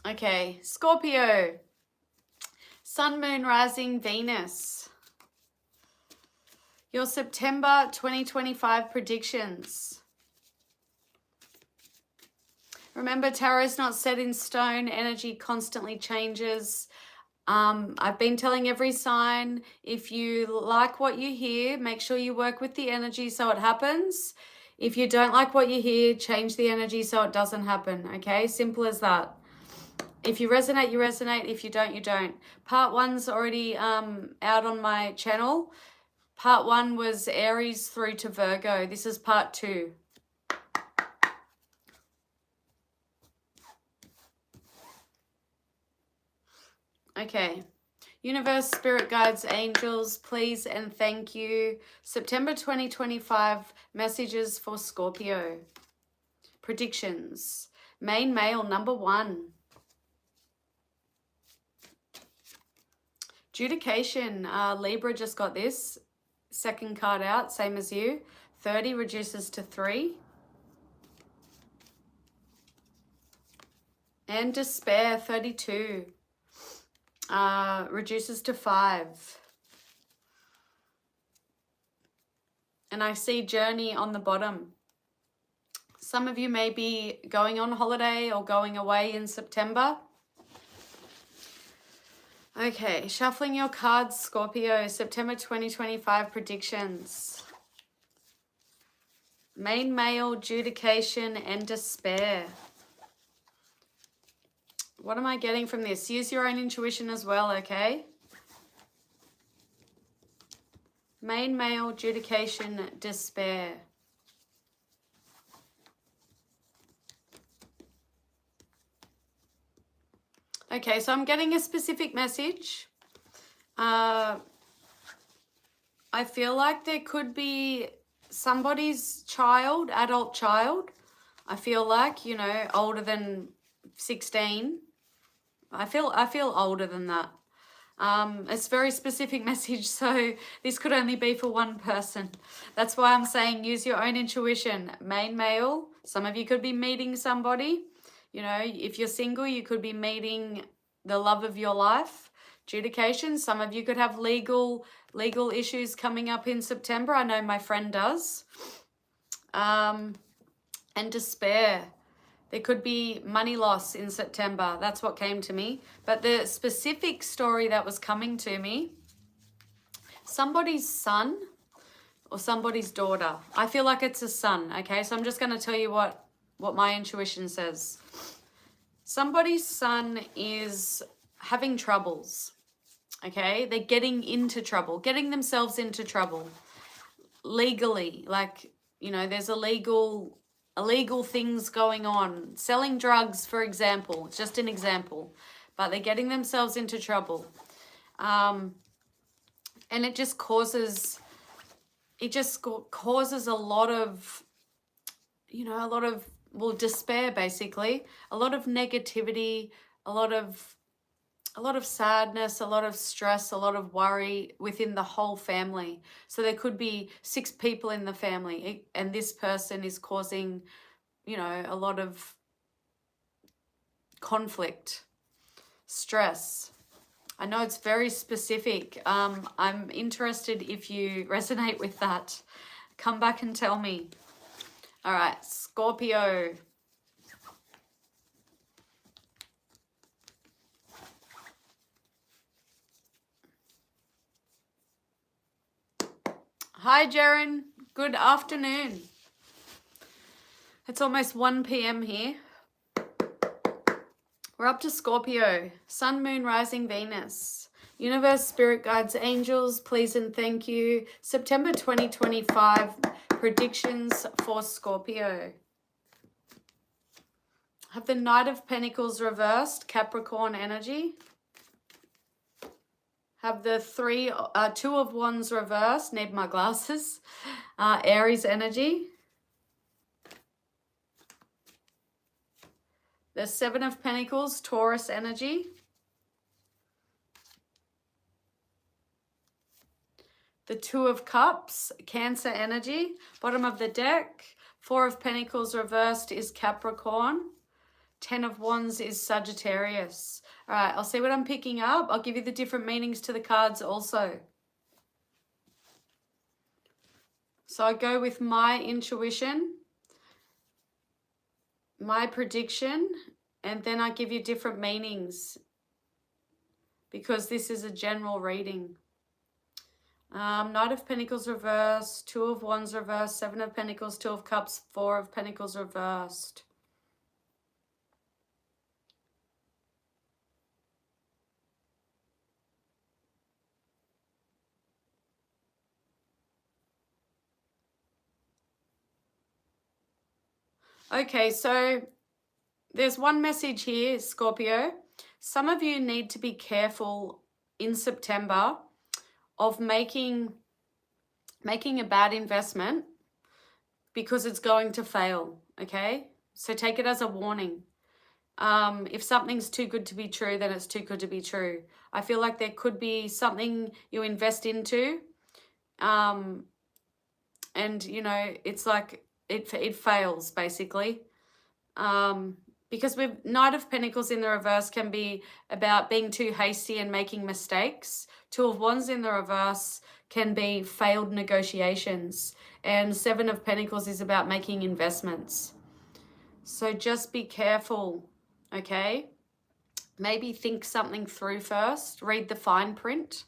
Okay, Scorpio. Sun, Moon, Rising, Venus. Your September 2025 predictions. Remember, tarot is not set in stone. Energy constantly changes. I've been telling every sign, if you like what you hear, make sure you work with the energy so it happens. If you don't like what you hear, change the energy so it doesn't happen, okay? Simple as that. If you resonate, you resonate. If you don't, you don't. Part 1's already out on my channel. Part 1 was Aries through to Virgo. This is part 2. Okay. Universe, spirit guides, angels, please and thank you. September 2025 messages for Scorpio. Predictions. Main male, number 1. Adjudication. Libra just got this. Second card out, same as you. 30 reduces to 3. And despair, 32. Reduces to 5. And I see journey on the bottom. Some of you may be going on holiday or going away in September. Okay, shuffling your cards, Scorpio. September 2025 predictions. Main male, adjudication, and despair. What am I getting from this? Use your own intuition as well, okay? Main male, adjudication, despair. Okay, so I'm getting a specific message. I feel like there could be somebody's child, adult child. I feel like, you know, older than 16. I feel older than that. It's a very specific message, so this could only be for one person. That's why I'm saying use your own intuition. Main male, some of you could be meeting somebody. You know, if you're single, you could be meeting the love of your life. Adjudication, some of you could have legal issues coming up in September. I know my friend does. And despair. There could be money loss in September. That's what came to me. But the specific story that was coming to me, somebody's son or somebody's daughter. I feel like it's a son, okay? So I'm just going to tell you what my intuition says. Somebody's son is having troubles, okay? They're getting into trouble, getting themselves into trouble legally. Like, you know, there's illegal things going on. Selling drugs, for example. It's just an example. But they're getting themselves into trouble. And it just causes a lot of, you know, despair, basically. A lot of negativity, a lot of sadness, a lot of stress, a lot of worry within the whole family. So there could be 6 people in the family, and this person is causing, you know, a lot of conflict, stress. I know it's very specific. I'm interested if you resonate with that. Come back and tell me. All right, Scorpio. Hi, Jaren. Good afternoon. It's almost 1 p.m. here. We're up to Scorpio. Sun, Moon, Rising, Venus. Universe, spirit guides, angels, please and thank you. September 2025 predictions for Scorpio. Have the Knight of Pentacles reversed, Capricorn energy. Have the 2 of Wands reversed, need my glasses, Aries energy. The 7 of Pentacles, Taurus energy. The 2 of Cups, Cancer energy. Bottom of the deck, 4 of Pentacles reversed is Capricorn. Ten of Wands is Sagittarius. All right, I'll see what I'm picking up. I'll give you the different meanings to the cards also. So I go with my intuition, my prediction, and then I give you different meanings because this is a general reading. Knight of Pentacles reversed, Two of Wands reversed, Seven of Pentacles, Two of Cups, Four of Pentacles reversed. Okay, so there's one message here, Scorpio. Some of you need to be careful in September of making a bad investment because it's going to fail, okay? So take it as a warning. If something's too good to be true, then it's too good to be true. I feel like there could be something you invest into, and you know, it's like it fails basically. Because with Knight of Pentacles in the reverse can be about being too hasty and making mistakes. Two of Wands in the reverse can be failed negotiations. And Seven of Pentacles is about making investments. So just be careful, okay? Maybe think something through first. Read the fine print.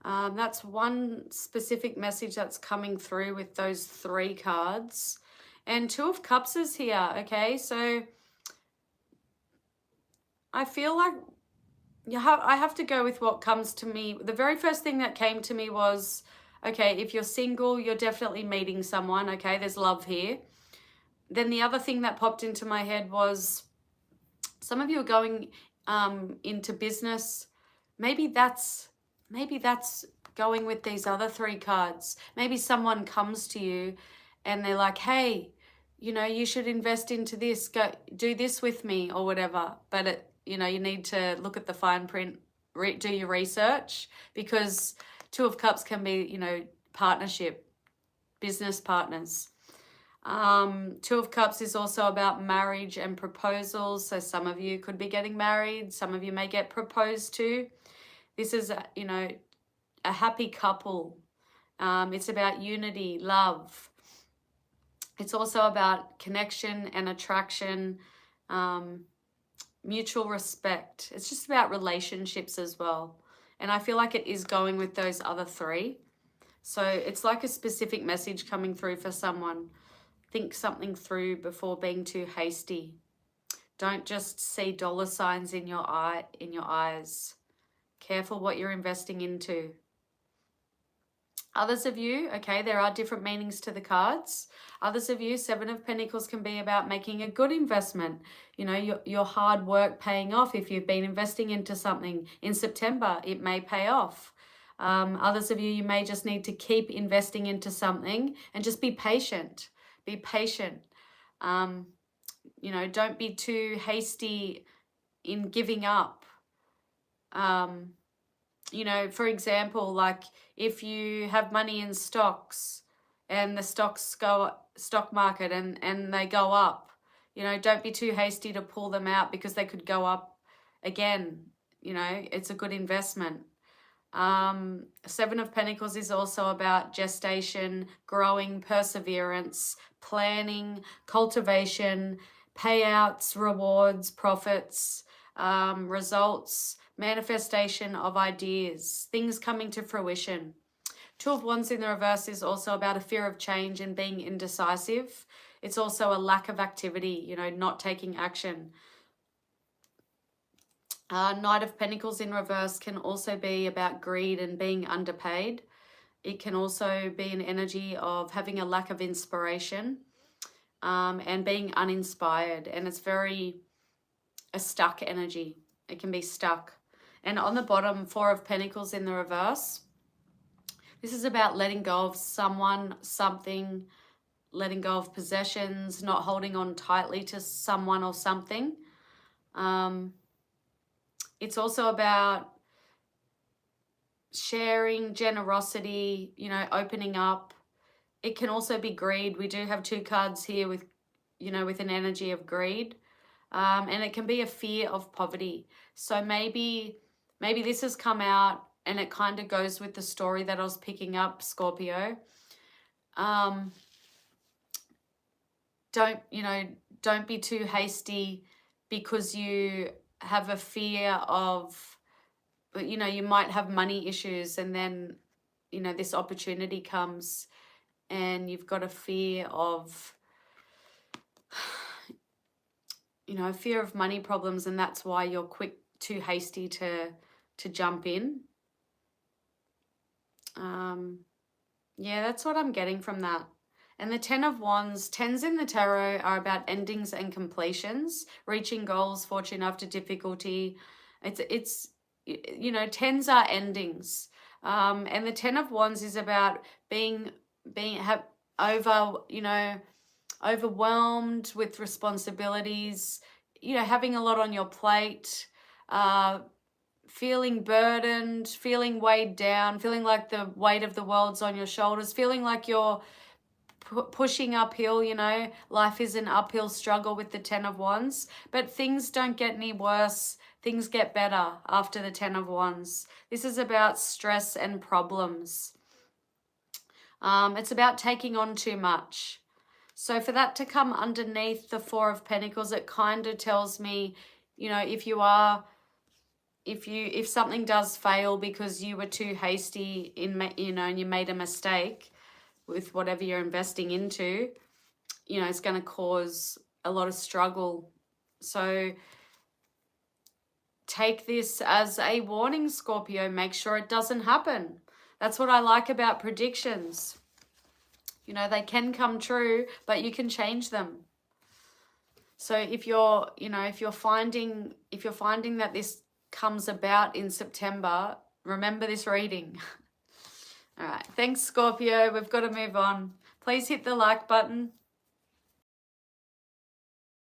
That's one specific message that's coming through with those three cards. And Two of Cups is here, okay? So I feel like I have to go with what comes to me. The very first thing that came to me was, okay, if you're single, you're definitely meeting someone, okay? There's love here. Then the other thing that popped into my head was some of you are going into business. Maybe that's going with these other three cards. Maybe someone comes to you and they're like, hey, you know, you should invest into this, go do this with me or whatever. But you know, you need to look at the fine print, do your research, because Two of Cups can be, you know, partnership, business partners. Two of Cups is also about marriage and proposals. So some of you could be getting married. Some of you may get proposed to. This is, you know, a happy couple. It's about unity, love. It's also about connection and attraction, mutual respect. It's just about relationships as well. And I feel like it is going with those other three. So it's like a specific message coming through for someone. Think something through before being too hasty. Don't just see dollar signs in your eyes. Careful what you're investing into. Others of you, okay, there are different meanings to the cards. Others of you, Seven of Pentacles can be about making a good investment. You know, your hard work paying off. If you've been investing into something in September, it may pay off. Others of you, you may just need to keep investing into something and just be patient. Be patient. You know, don't be too hasty in giving up. You know, for example, like if you have money in stocks and the stock market and they go up, you know, don't be too hasty to pull them out because they could go up again. You know, it's a good investment. Seven of Pentacles is also about gestation, growing, perseverance, planning, cultivation, payouts, rewards, profits, results, manifestation of ideas, things coming to fruition. Two of Wands in the reverse is also about a fear of change and being indecisive. It's also a lack of activity, you know, not taking action. Knight of Pentacles in reverse can also be about greed and being underpaid. It can also be an energy of having a lack of inspiration and being uninspired. And it's very a stuck energy. It can be stuck. And on the bottom, Four of Pentacles in the reverse. This is about letting go of someone, something, letting go of possessions, not holding on tightly to someone or something. It's also about sharing, generosity, you know, opening up. It can also be greed. We do have two cards here with, you know, with an energy of greed. And it can be a fear of poverty. So maybe this has come out and it kind of goes with the story that I was picking up, Scorpio. Don't be too hasty because you have a fear of, you might have money issues, and then, this opportunity comes and you've got a fear of, a fear of money problems, and that's why you're too hasty to jump in. Yeah, that's what I'm getting from that. And the 10 of Wands, 10s in the tarot are about endings and completions, reaching goals, fortune after difficulty. It's 10s are endings. And the 10 of Wands is about overwhelmed with responsibilities, having a lot on your plate, feeling burdened, feeling weighed down, feeling like the weight of the world's on your shoulders, feeling like you're pushing uphill. Life is an uphill struggle with the 10 of Wands, but things don't get any worse. Things get better after the 10 of Wands. This is about stress and problems. It's about taking on too much. So for that to come underneath the 4 of Pentacles, it kind of tells me, if something does fail because you were too hasty and you made a mistake with whatever you're investing into, it's going to cause a lot of struggle. So take this as a warning, Scorpio. Make sure it doesn't happen. That's what I like about predictions. They can come true, but you can change them. So if you're finding that this comes about in September, remember this reading. All right. Thanks, Scorpio. We've got to move on. Please hit the like button.